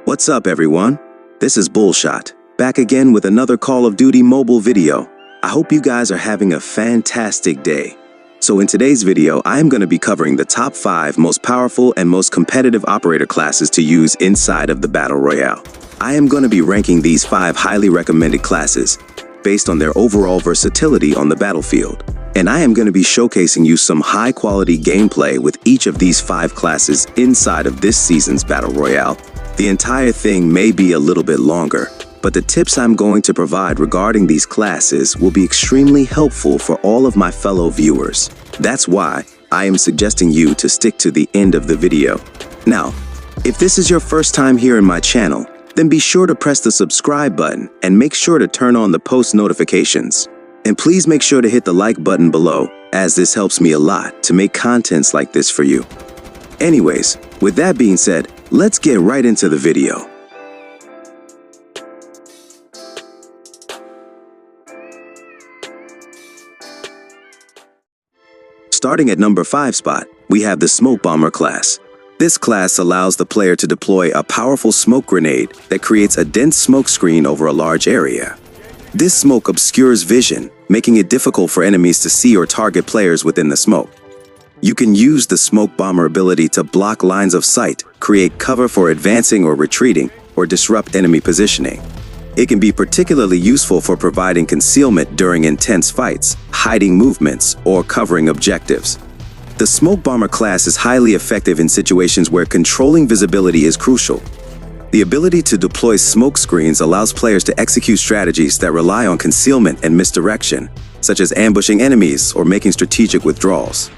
What's up, everyone? This is Bullshot, back again with another Call of Duty mobile video. I hope you guys are having a fantastic day. So in today's video, I am going to be covering the top 5 most powerful and most competitive operator classes to use inside of the Battle Royale. I am going to be ranking these 5 highly recommended classes based on their overall versatility on the battlefield. And I am going to be showcasing you some high-quality gameplay with each of these 5 classes inside of this season's Battle Royale. The entire thing may be a little bit longer, but the tips I'm going to provide regarding these classes will be extremely helpful for all of my fellow viewers. That's why I am suggesting you to stick to the end of the video. Now, if this is your first time here in my channel, then be sure to press the subscribe button and make sure to turn on the post notifications. And please make sure to hit the like button below, as this helps me a lot to make contents like this for you. Anyways, with that being said, let's get right into the video. Starting at number 5 spot, we have the Smoke Bomber class. This class allows the player to deploy a powerful smoke grenade that creates a dense smoke screen over a large area. This smoke obscures vision, making it difficult for enemies to see or target players within the smoke. You can use the Smoke Bomber ability to block lines of sight, create cover for advancing or retreating, or disrupt enemy positioning. It can be particularly useful for providing concealment during intense fights, hiding movements, or covering objectives. The Smoke Bomber class is highly effective in situations where controlling visibility is crucial. The ability to deploy smoke screens allows players to execute strategies that rely on concealment and misdirection, such as ambushing enemies or making strategic withdrawals.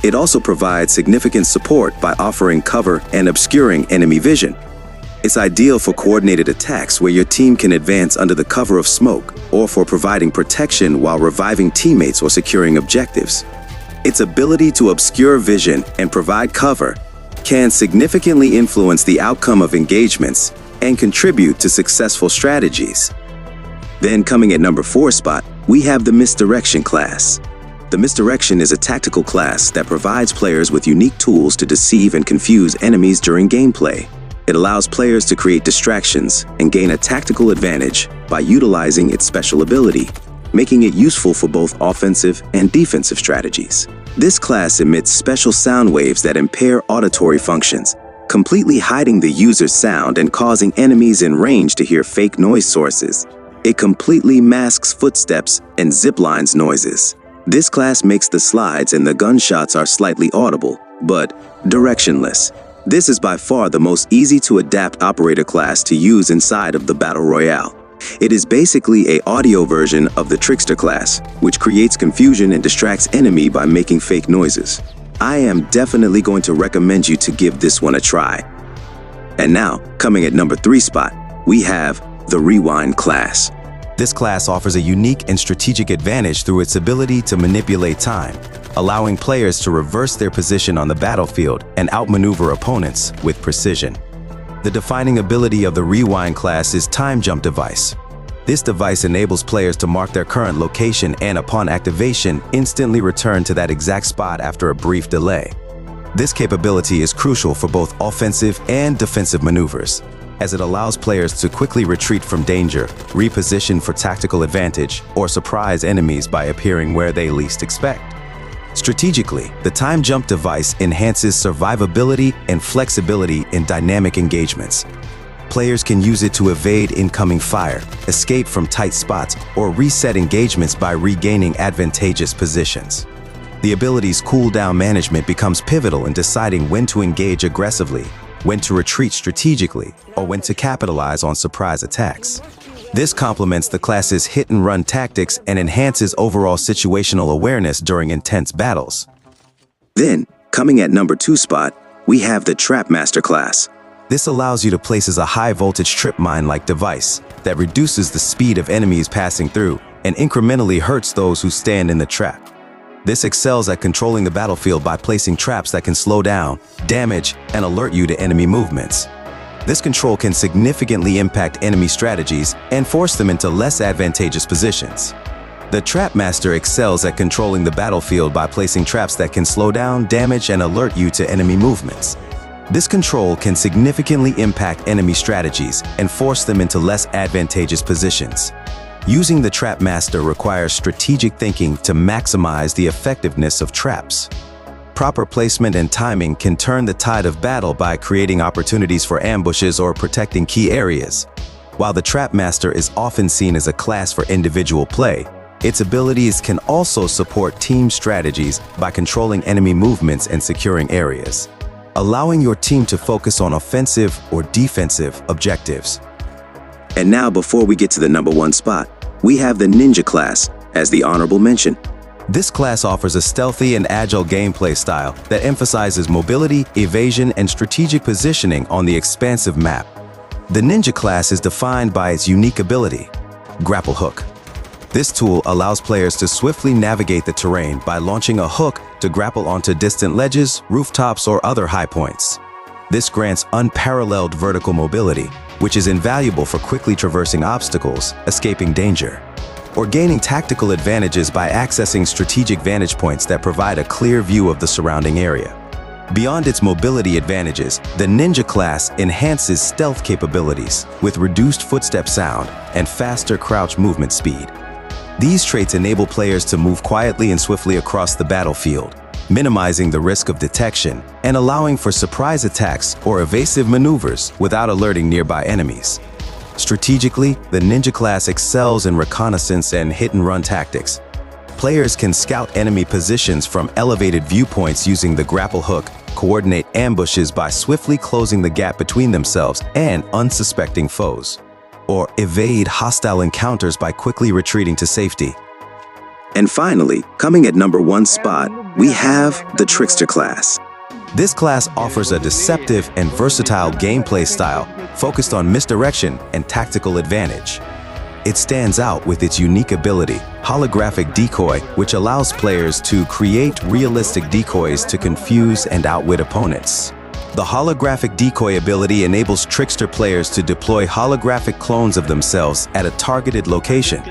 It also provides significant support by offering cover and obscuring enemy vision. It's ideal for coordinated attacks where your team can advance under the cover of smoke, or for providing protection while reviving teammates or securing objectives. Its ability to obscure vision and provide cover can significantly influence the outcome of engagements and contribute to successful strategies. Then coming at number 4 spot, we have the Misdirection class. The Misdirection is a tactical class that provides players with unique tools to deceive and confuse enemies during gameplay. It allows players to create distractions and gain a tactical advantage by utilizing its special ability, making it useful for both offensive and defensive strategies. This class emits special sound waves that impair auditory functions, completely hiding the user's sound and causing enemies in range to hear fake noise sources. It completely masks footsteps and ziplines noises. This class makes the slides and the gunshots are slightly audible, but directionless. This is by far the most easy to adapt operator class to use inside of the Battle Royale. It is basically an audio version of the Trickster class, which creates confusion and distracts enemy by making fake noises. I am definitely going to recommend you to give this one a try. And now, coming at number 3 spot, we have the Rewind class. This class offers a unique and strategic advantage through its ability to manipulate time, allowing players to reverse their position on the battlefield and outmaneuver opponents with precision. The defining ability of the Rewind class is Time Jump Device. This device enables players to mark their current location and, upon activation, instantly return to that exact spot after a brief delay. This capability is crucial for both offensive and defensive maneuvers, as it allows players to quickly retreat from danger, reposition for tactical advantage, or surprise enemies by appearing where they least expect. Strategically, the Time Jump device enhances survivability and flexibility in dynamic engagements. Players can use it to evade incoming fire, escape from tight spots, or reset engagements by regaining advantageous positions. The ability's cooldown management becomes pivotal in deciding when to engage aggressively, when to retreat strategically, or when to capitalize on surprise attacks. This complements the class's hit-and-run tactics and enhances overall situational awareness during intense battles. Then, coming at number 2 spot, we have the Trap Master class. This allows you to place a high-voltage trip mine-like device that reduces the speed of enemies passing through and incrementally hurts those who stand in the trap. This excels at controlling the battlefield by placing traps that can slow down, damage, and alert you to enemy movements. This control can significantly impact enemy strategies and force them into less advantageous positions. The Trap Master excels at controlling the battlefield by placing traps that can slow down, damage, and alert you to enemy movements. This control can significantly impact enemy strategies and force them into less advantageous positions. Using the Trap Master requires strategic thinking to maximize the effectiveness of traps. Proper placement and timing can turn the tide of battle by creating opportunities for ambushes or protecting key areas. While the Trap Master is often seen as a class for individual play, its abilities can also support team strategies by controlling enemy movements and securing areas, allowing your team to focus on offensive or defensive objectives. And now, before we get to the number 1 spot, we have the Ninja class as the honorable mention. This class offers a stealthy and agile gameplay style that emphasizes mobility, evasion, and strategic positioning on the expansive map. The Ninja class is defined by its unique ability, Grapple Hook. This tool allows players to swiftly navigate the terrain by launching a hook to grapple onto distant ledges, rooftops, or other high points. This grants unparalleled vertical mobility, which is invaluable for quickly traversing obstacles, escaping danger, or gaining tactical advantages by accessing strategic vantage points that provide a clear view of the surrounding area. Beyond its mobility advantages, the Ninja class enhances stealth capabilities with reduced footstep sound and faster crouch movement speed. These traits enable players to move quietly and swiftly across the battlefield, minimizing the risk of detection and allowing for surprise attacks or evasive maneuvers without alerting nearby enemies. Strategically, the Ninja class excels in reconnaissance and hit-and-run tactics. Players can scout enemy positions from elevated viewpoints using the grapple hook, coordinate ambushes by swiftly closing the gap between themselves and unsuspecting foes, or evade hostile encounters by quickly retreating to safety. And finally, coming at number 1 spot, we have the Trickster class. This class offers a deceptive and versatile gameplay style focused on misdirection and tactical advantage. It stands out with its unique ability, Holographic Decoy, which allows players to create realistic decoys to confuse and outwit opponents. The holographic decoy ability enables Trickster players to deploy holographic clones of themselves at a targeted location.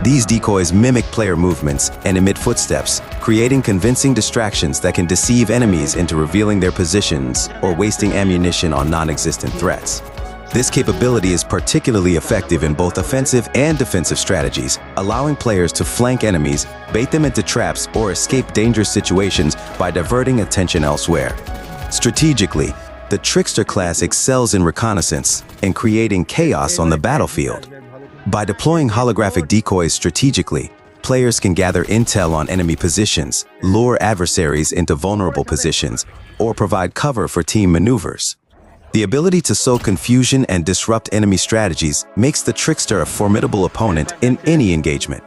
These decoys mimic player movements and emit footsteps, creating convincing distractions that can deceive enemies into revealing their positions or wasting ammunition on non-existent threats. This capability is particularly effective in both offensive and defensive strategies, allowing players to flank enemies, bait them into traps, or escape dangerous situations by diverting attention elsewhere. Strategically, the Trickster class excels in reconnaissance and creating chaos on the battlefield. By deploying holographic decoys strategically, players can gather intel on enemy positions, lure adversaries into vulnerable positions, or provide cover for team maneuvers. The ability to sow confusion and disrupt enemy strategies makes the Trickster a formidable opponent in any engagement.